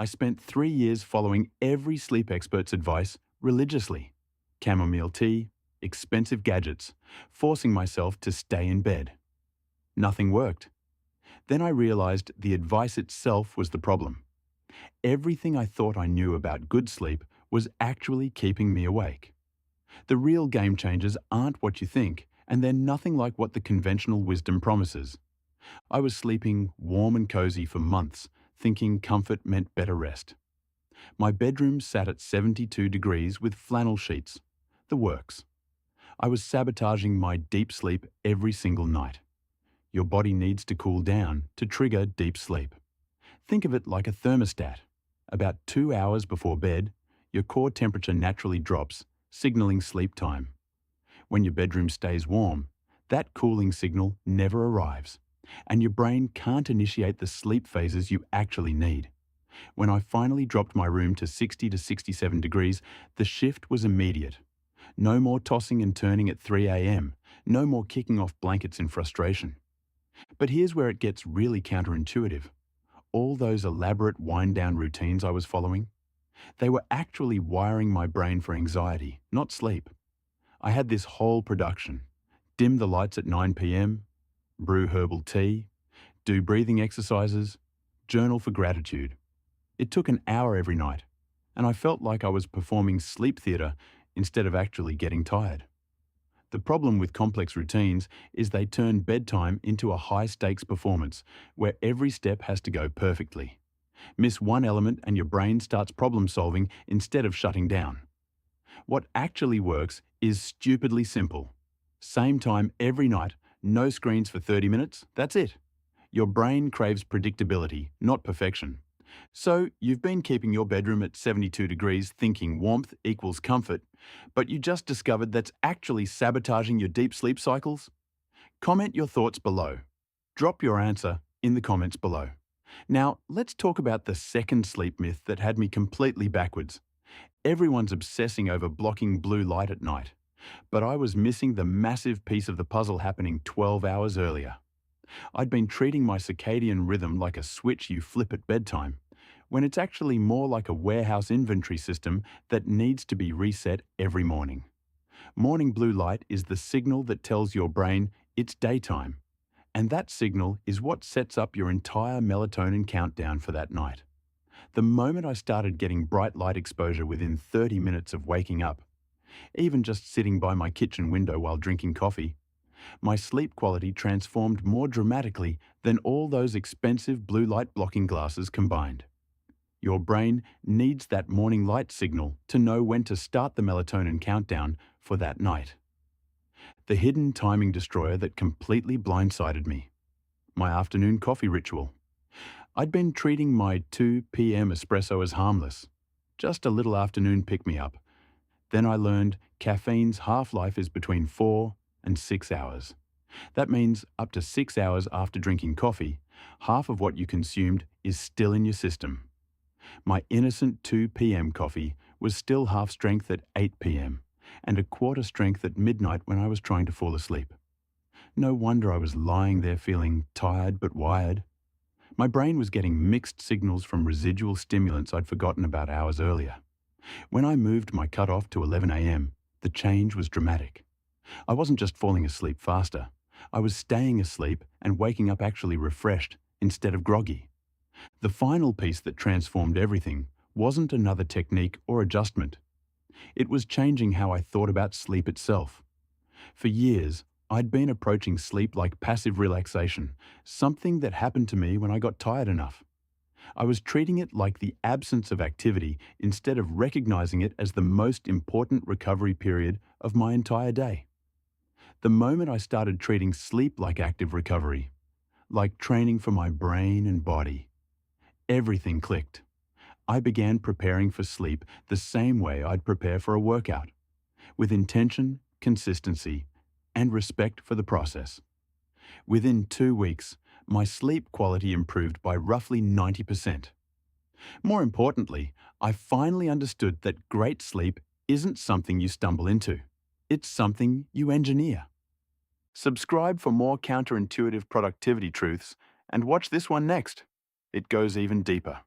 I spent 3 years following every sleep expert's advice religiously. Chamomile tea, expensive gadgets, forcing myself to stay in bed. Nothing worked. Then I realized the advice itself was the problem. Everything I thought I knew about good sleep was actually keeping me awake. The real game changers aren't what you think, and they're nothing like what the conventional wisdom promises. I was sleeping warm and cozy for months, thinking comfort meant better rest. My bedroom sat at 72 degrees with flannel sheets. The works. I was sabotaging my deep sleep every single night. Your body needs to cool down to trigger deep sleep. Think of it like a thermostat. About 2 hours before bed, your core temperature naturally drops, signaling sleep time. When your bedroom stays warm, that cooling signal never arrives, and your brain can't initiate the sleep phases you actually need. When I finally dropped my room to 60 to 67 degrees, the shift was immediate. No more tossing and turning at 3 a.m., no more kicking off blankets in frustration. But here's where it gets really counterintuitive. All those elaborate wind-down routines I was following, they were actually wiring my brain for anxiety, not sleep. I had this whole production. Dim the lights at 9 p.m., brew herbal tea, do breathing exercises, journal for gratitude. It took an hour every night, and I felt like I was performing sleep theatre instead of actually getting tired. The problem with complex routines is they turn bedtime into a high-stakes performance where every step has to go perfectly. Miss one element and your brain starts problem-solving instead of shutting down. What actually works is stupidly simple. Same time every night, no screens for 30 minutes, that's it. Your brain craves predictability, not perfection. So you've been keeping your bedroom at 72 degrees thinking warmth equals comfort, but you just discovered that's actually sabotaging your deep sleep cycles? Comment your thoughts below. Drop your answer in the comments below. Now, let's talk about the second sleep myth that had me completely backwards. Everyone's obsessing over blocking blue light at night, but I was missing the massive piece of the puzzle happening 12 hours earlier. I'd been treating my circadian rhythm like a switch you flip at bedtime, when it's actually more like a warehouse inventory system that needs to be reset every morning. Morning blue light is the signal that tells your brain it's daytime, and that signal is what sets up your entire melatonin countdown for that night. The moment I started getting bright light exposure within 30 minutes of waking up, even just sitting by my kitchen window while drinking coffee, my sleep quality transformed more dramatically than all those expensive blue light blocking glasses combined. Your brain needs that morning light signal to know when to start the melatonin countdown for that night. The hidden timing destroyer that completely blindsided me. My afternoon coffee ritual. I'd been treating my 2 p.m. espresso as harmless, just a little afternoon pick-me-up. Then I learned caffeine's half-life is between 4 and 6 hours. That means up to 6 hours after drinking coffee, half of what you consumed is still in your system. My innocent 2 p.m. coffee was still half strength at 8 p.m. and a quarter strength at midnight when I was trying to fall asleep. No wonder I was lying there feeling tired but wired. My brain was getting mixed signals from residual stimulants I'd forgotten about hours earlier. When I moved my cutoff to 11 a.m., the change was dramatic. I wasn't just falling asleep faster. I was staying asleep and waking up actually refreshed instead of groggy. The final piece that transformed everything wasn't another technique or adjustment. It was changing how I thought about sleep itself. For years, I'd been approaching sleep like passive relaxation, something that happened to me when I got tired enough. I was treating it like the absence of activity instead of recognizing it as the most important recovery period of my entire day. The moment I started treating sleep like active recovery, like training for my brain and body, everything clicked. I began preparing for sleep the same way I'd prepare for a workout, with intention, consistency, and respect for the process. Within 2 weeks, my sleep quality improved by roughly 90%. More importantly, I finally understood that great sleep isn't something you stumble into. It's something you engineer. Subscribe for more counterintuitive productivity truths and watch this one next. It goes even deeper.